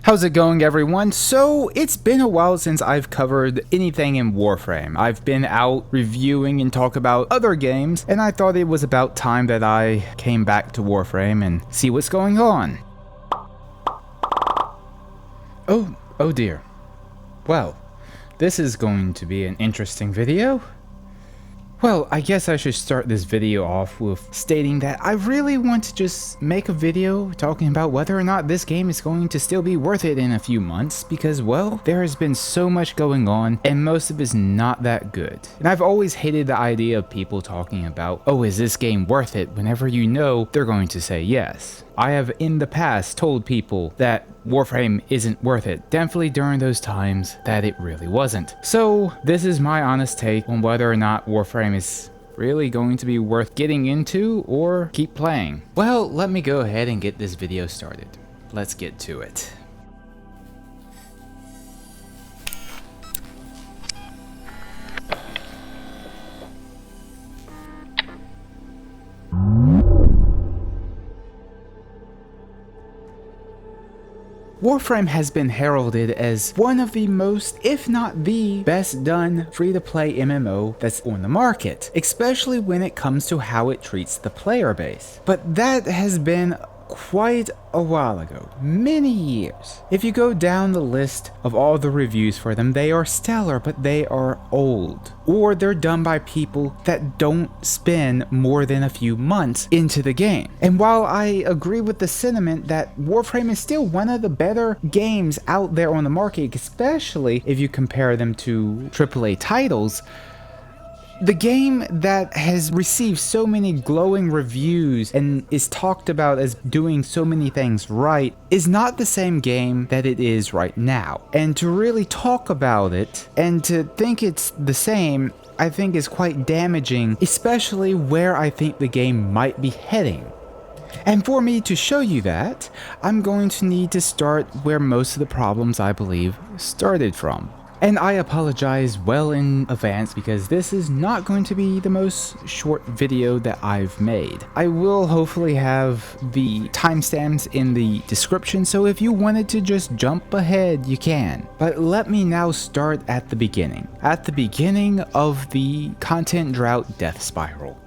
How's it going, everyone? So it's been a while since I've covered anything in Warframe. I've been out reviewing and talk about other games, and I thought it was about time that I came back to Warframe and see what's going on. Oh dear. Well, this is going to be an interesting video. Well, I guess I should start this video off with stating that I really want to just make a video talking about whether or not this game is going to still be worth it in a few months, because, well, there has been so much going on and most of it is not that good. And I've always hated the idea of people talking about, oh, is this game worth it, whenever you know they're going to say yes. I have in the past told people that Warframe isn't worth it, definitely during those times that it really wasn't. So this is my honest take on whether or not Warframe is really going to be worth getting into or keep playing. Well, let me go ahead and get this video started. Let's get to it. Warframe has been heralded as one of the most, if not the best done free-to-play MMO that's on the market, especially when it comes to how it treats the player base. But that has been quite a while ago, many years. If you go down the list of all the reviews for them, they are stellar, but they are old. Or they're done by people that don't spend more than a few months into the game. And while I agree with the sentiment that Warframe is still one of the better games out there on the market, especially if you compare them to AAA titles, the game that has received so many glowing reviews and is talked about as doing so many things right is not the same game that it is right now. And to really talk about it and to think it's the same, I think is quite damaging, especially where I think the game might be heading. And for me to show you that, I'm going to need to start where most of the problems, I believe, started from. And I apologize well in advance because this is not going to be the most short video that I've made. I will hopefully have the timestamps in the description, so if you wanted to just jump ahead, you can. But let me now start at the beginning. At the beginning of the content drought death spiral.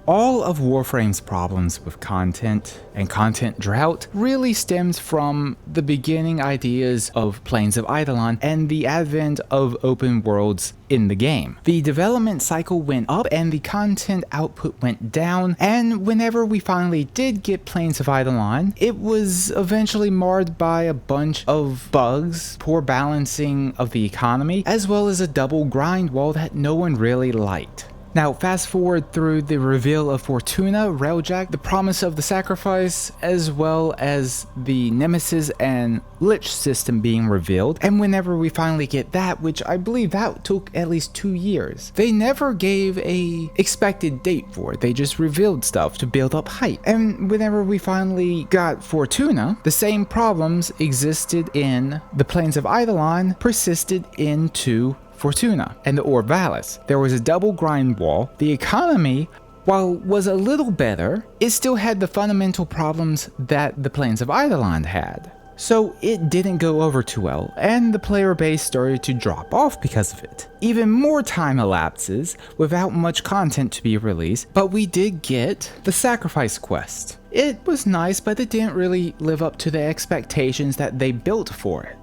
All of Warframe's problems with content and content drought really stems from the beginning ideas of Plains of Eidolon and the advent of open worlds in the game. The development cycle went up and the content output went down, and whenever we finally did get Plains of Eidolon, it was eventually marred by a bunch of bugs, poor balancing of the economy, as well as a double grind wall that no one really liked. Now, fast forward through the reveal of Fortuna, Railjack, the promise of the sacrifice, as well as the Nemesis and Lich system being revealed, and whenever we finally get that, which I believe that took at least 2 years, they never gave a expected date for it, they just revealed stuff to build up hype. And whenever we finally got Fortuna, the same problems existed in the Plains of Eidolon persisted into Fortuna and the Orvalis. There was a double grind wall. The economy, while was a little better, it still had the fundamental problems that the Plains of Eidolon had. So it didn't go over too well, and the player base started to drop off because of it. Even more time elapses without much content to be released, but we did get the Sacrifice quest. It was nice, but it didn't really live up to the expectations that they built for it.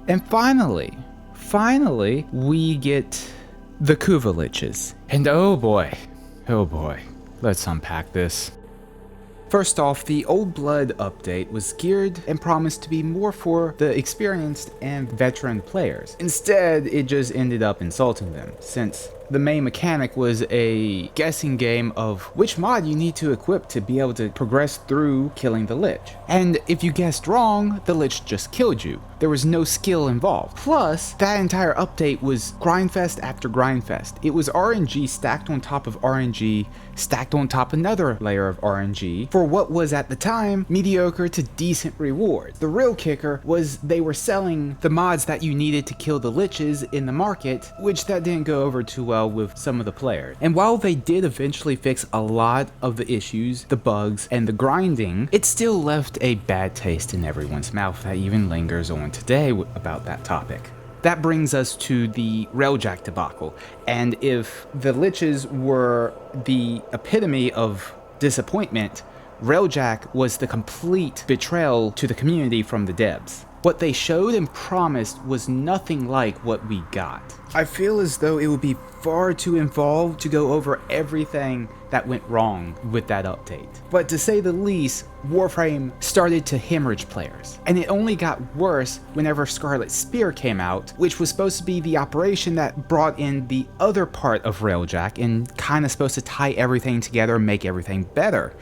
And finally, we get the Kuva Liches. And oh boy, let's unpack this. First off, the Old Blood update was geared and promised to be more for the experienced and veteran players. Instead, it just ended up insulting them, since the main mechanic was a guessing game of which mod you need to equip to be able to progress through killing the Lich. And if you guessed wrong, the Lich just killed you. There was no skill involved. Plus, that entire update was grindfest after grindfest. It was RNG stacked on top of RNG, stacked on top another layer of RNG, for what was at the time mediocre to decent reward. The real kicker was they were selling the mods that you needed to kill the Liches in the market, which that didn't go over too well well with some of the players. And while they did eventually fix a lot of the issues, the bugs, and the grinding, it still left a bad taste in everyone's mouth that even lingers on today about that topic. That brings us to the Railjack debacle, and if the Liches were the epitome of disappointment, Railjack was the complete betrayal to the community from the devs. What they showed and promised was nothing like what we got. I feel as though it would be far too involved to go over everything that went wrong with that update. But to say the least, Warframe started to hemorrhage players. And it only got worse whenever Scarlet Spear came out, which was supposed to be the operation that brought in the other part of Railjack and kind of supposed to tie everything together and make everything better.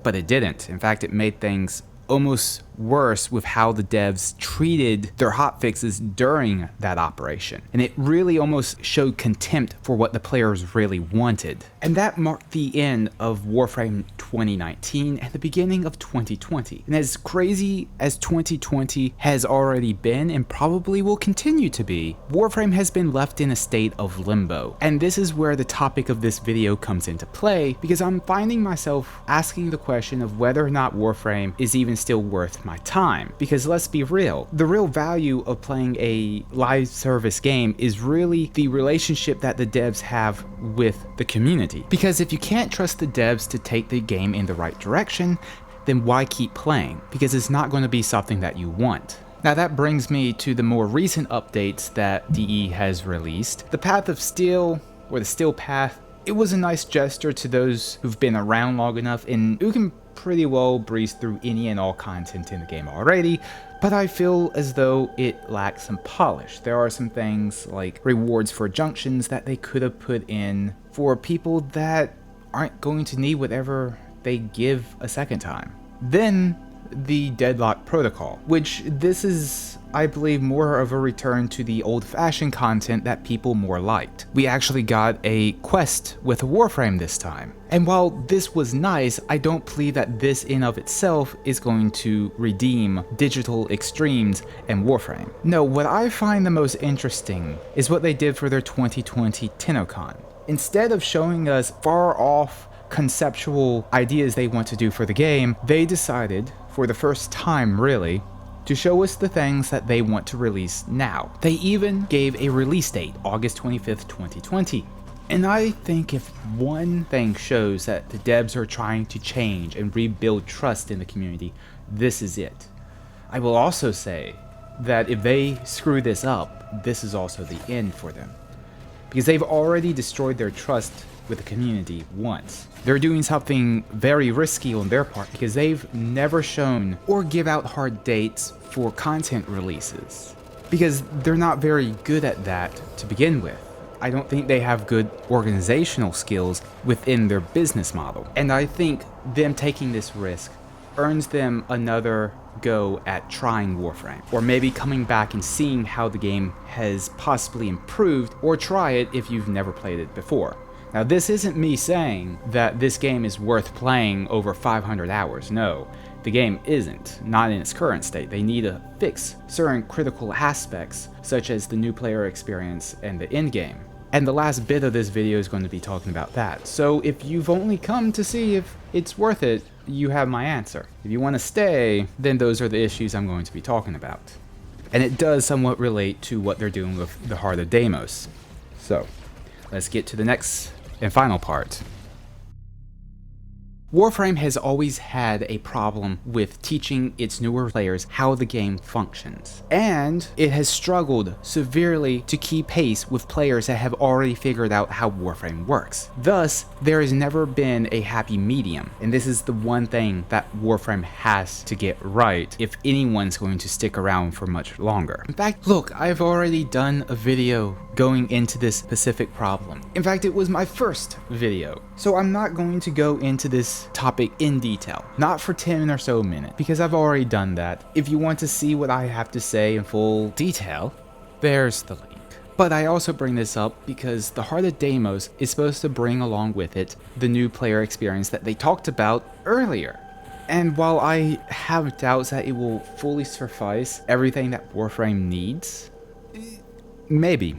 But it didn't. In fact, it made things almost worse with how the devs treated their hotfixes during that operation. And it really almost showed contempt for what the players really wanted. And that marked the end of Warframe 2019 and the beginning of 2020. And as crazy as 2020 has already been and probably will continue to be, Warframe has been left in a state of limbo. And this is where the topic of this video comes into play, because I'm finding myself asking the question of whether or not Warframe is even still worth my time. Because let's be real, the real value of playing a live service game is really the relationship that the devs have with the community. Because if you can't trust the devs to take the game in the right direction, then why keep playing? Because it's not going to be something that you want. Now that brings me to the more recent updates that DE has released. The Path of Steel, or the Steel Path, it was a nice gesture to those who've been around long enough and who can pretty well breeze through any and all content in the game already, but I feel as though it lacks some polish. There are some things like rewards for junctions that they could have put in for people that aren't going to need whatever they give a second time. Then the Deadlock Protocol, which this is, I believe, more of a return to the old-fashioned content that people more liked. We actually got a quest with a Warframe this time. And while this was nice, I don't believe that this in of itself is going to redeem Digital Extremes and Warframe. No, what I find the most interesting is what they did for their 2020 TennoCon. Instead of showing us far off conceptual ideas they want to do for the game, they decided, for the first time really, to show us the things that they want to release now. They even gave a release date, August 25th, 2020. And I think if one thing shows that the devs are trying to change and rebuild trust in the community, this is it. I will also say that if they screw this up, this is also the end for them. Because they've already destroyed their trust with the community once. They're doing something very risky on their part because they've never shown or give out hard dates for content releases. Because they're not very good at that to begin with. I don't think they have good organizational skills within their business model. And I think them taking this risk earns them another go at trying Warframe, or maybe coming back and seeing how the game has possibly improved, or try it if you've never played it before. Now this isn't me saying that this game is worth playing over 500 hours, no. The game isn't, not in its current state. They need to fix certain critical aspects, such as the new player experience and the endgame. And the last bit of this video is going to be talking about that. So if you've only come to see if it's worth it, you have my answer. If you want to stay, then those are the issues I'm going to be talking about. And it does somewhat relate to what they're doing with the Heart of Deimos. So, let's get to the next and final part. Warframe has always had a problem with teaching its newer players how the game functions, and it has struggled severely to keep pace with players that have already figured out how Warframe works. Thus, there has never been a happy medium, and this is the one thing that Warframe has to get right if anyone's going to stick around for much longer. In fact, look, I've already done a video going into this specific problem. In fact, it was my first video, so I'm not going to go into this topic in detail, not for 10 or so minutes, because I've already done that. If you want to see what I have to say in full detail, there's the link. But I also bring this up because the Heart of Deimos is supposed to bring along with it the new player experience that they talked about earlier. And while I have doubts that it will fully suffice everything that Warframe needs, maybe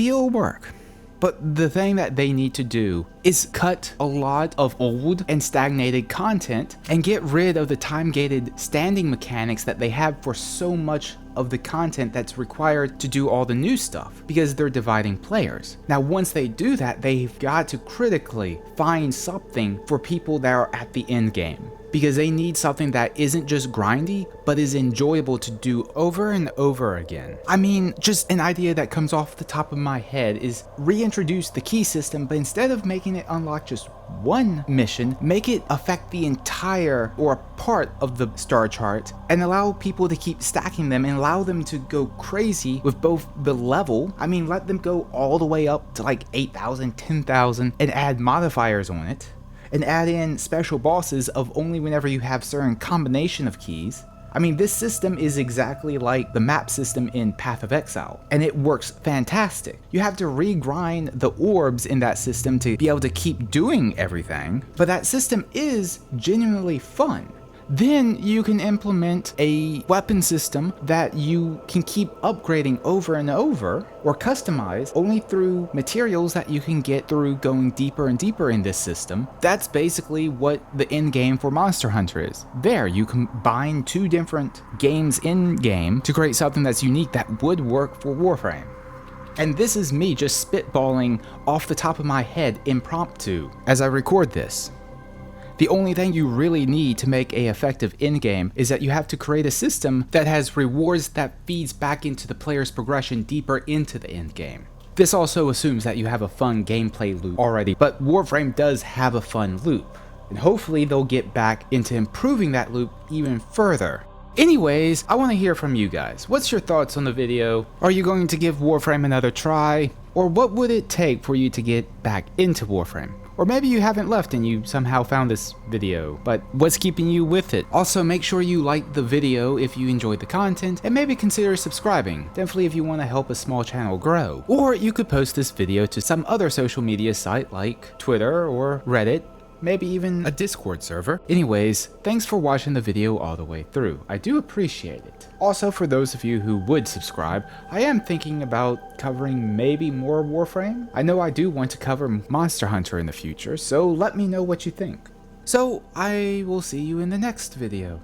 it'll work. But the thing that they need to do is cut a lot of old and stagnated content and get rid of the time-gated standing mechanics that they have for so much of the content that's required to do all the new stuff, because they're dividing players. Now, once they do that, they've got to critically find something for people that are at the end game, because they need something that isn't just grindy, but is enjoyable to do over and over again. I mean, just an idea that comes off the top of my head is reintroduce the key system, but instead of making it unlock just one mission, make it affect the entire or part of the star chart and allow people to keep stacking them and allow them to go crazy with both the level. I mean, let them go all the way up to like 8,000, 10,000 and add modifiers on it. And add in special bosses of only whenever you have certain combination of keys. I mean, this system is exactly like the map system in Path of Exile, and it works fantastic. You have to regrind the orbs in that system to be able to keep doing everything, but that system is genuinely fun. Then you can implement a weapon system that you can keep upgrading over and over, or customize only through materials that you can get through going deeper and deeper in this system. That's basically what the end game for Monster Hunter is. There, you combine two different games in game to create something that's unique that would work for Warframe. And this is me just spitballing off the top of my head impromptu as I record this. The only thing you really need to make an effective endgame is that you have to create a system that has rewards that feeds back into the player's progression deeper into the endgame. This also assumes that you have a fun gameplay loop already, but Warframe does have a fun loop, and hopefully they'll get back into improving that loop even further. Anyways, I want to hear from you guys. What's your thoughts on the video? Are you going to give Warframe another try? Or what would it take for you to get back into Warframe? Or maybe you haven't left and you somehow found this video, but what's keeping you with it? Also, make sure you like the video if you enjoyed the content, and maybe consider subscribing, definitely if you want to help a small channel grow. Or you could post this video to some other social media site like Twitter or Reddit, maybe even a Discord server. Anyways, thanks for watching the video all the way through. I do appreciate it. Also, for those of you who would subscribe, I am thinking about covering maybe more Warframe. I know I do want to cover Monster Hunter in the future, so let me know what you think. So, I will see you in the next video.